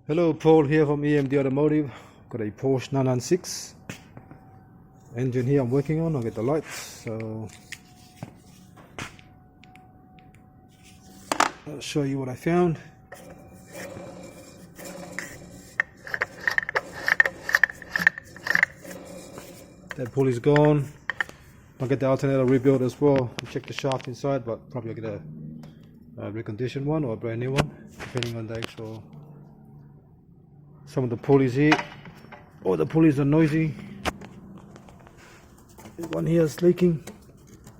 Hello, Paul here from EMD Automotive. Got a Porsche 996 engine here I'm working on. I'll get the lights, so I'll show you what I found. That pulley's gone. I'll get the alternator rebuilt as well. I'll check the shaft inside, but probably I'll get a reconditioned one or a brand new one, depending on the actual. Some of the pulleys here, oh, the pulleys are noisy. This one here is leaking.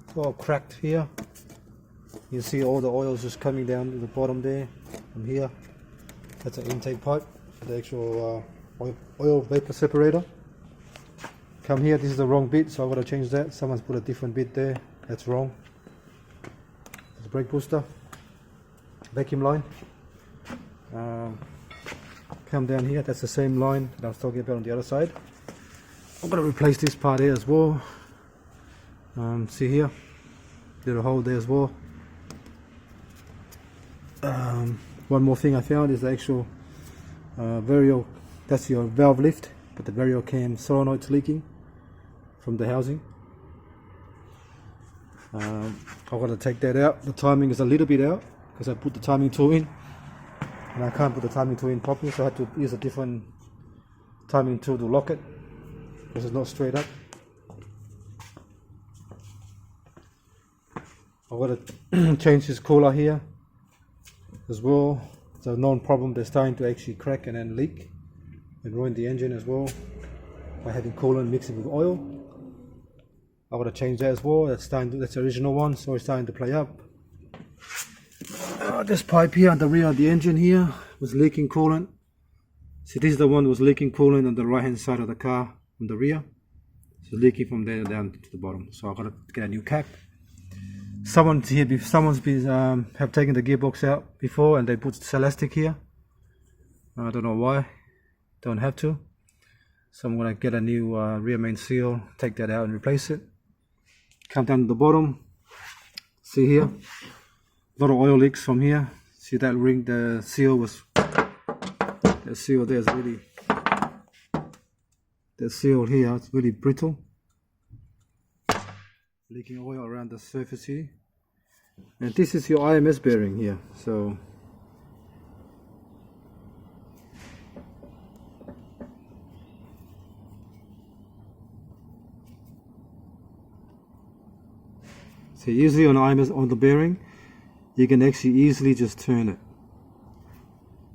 It's all cracked here. You see all the oils just coming down to the bottom there from here. That's an intake pipe for the actual oil vapor separator. Come here, this is the wrong bit, so I've got to change that. Someone's put a different bit there. That's wrong. There's a brake booster, vacuum line. Come down here, that's the same line that I was talking about on the other side. I'm going to replace this part here as well. See here, little hole there as well. One more thing I found is the actual vario, that's your valve lift, but the vario cam solenoid's leaking from the housing. I've got to take that out. The timing is a little bit out because I put the timing tool in. And I can't put the timing tool in properly, so I had to use a different timing tool to lock it because it's not straight up. I've got to change this cooler here as well. It's a known problem that's starting to actually crack and then leak and ruin the engine as well by having coolant mixing with oil. I've got to change that as well. That's the original one, so it's starting to play up. This pipe here at the rear of the engine here was leaking coolant. See, this is the one that was leaking coolant on the right hand side of the car on the rear. So leaking from there down to the bottom. So I've got to get a new cap. Someone's been have taken the gearbox out before and they put Celastic here. I don't know why. Don't have to. So I'm going to get a new rear main seal, take that out and replace it. Come down to the bottom. See here. A lot of oil leaks from here. See that ring, the seal there is really, the seal here, it's really brittle. Leaking oil around the surface here. And this is your IMS bearing here. So usually on IMS, on the bearing, you can actually easily just turn it.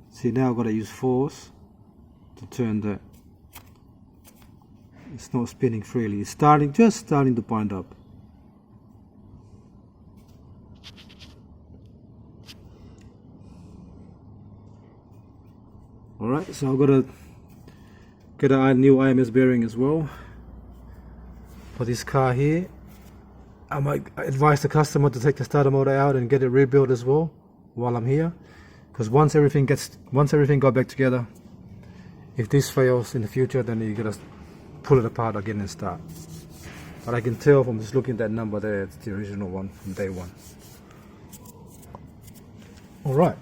See, now I've got to use force to turn that. It's not spinning freely. It's just starting to bind up. Alright, so I've got to get a new IMS bearing as well for this car here. I might advise the customer to take the starter motor out and get it rebuilt as well while I'm here, because once everything got back together, if this fails in the future, then you gotta pull it apart again and start. But I can tell from just looking at that number there, it's the original one from day one. All right.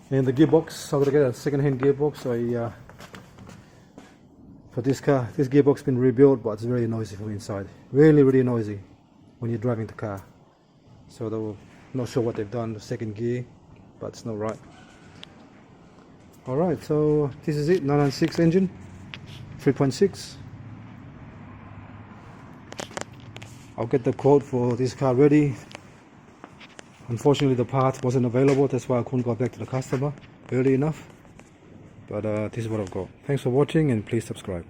And the gearbox, I'm gonna get a second-hand gearbox. For this car, this gearbox has been rebuilt, but it's very noisy from inside. Really noisy when you're driving the car. So I'm not sure what they've done, the second gear, but it's not right. Alright, so this is it, 996 engine, 3.6. I'll get the quote for this car ready. Unfortunately, the part wasn't available, that's why I couldn't go back to the customer early enough. But this is what I've got. Thanks for watching and please subscribe.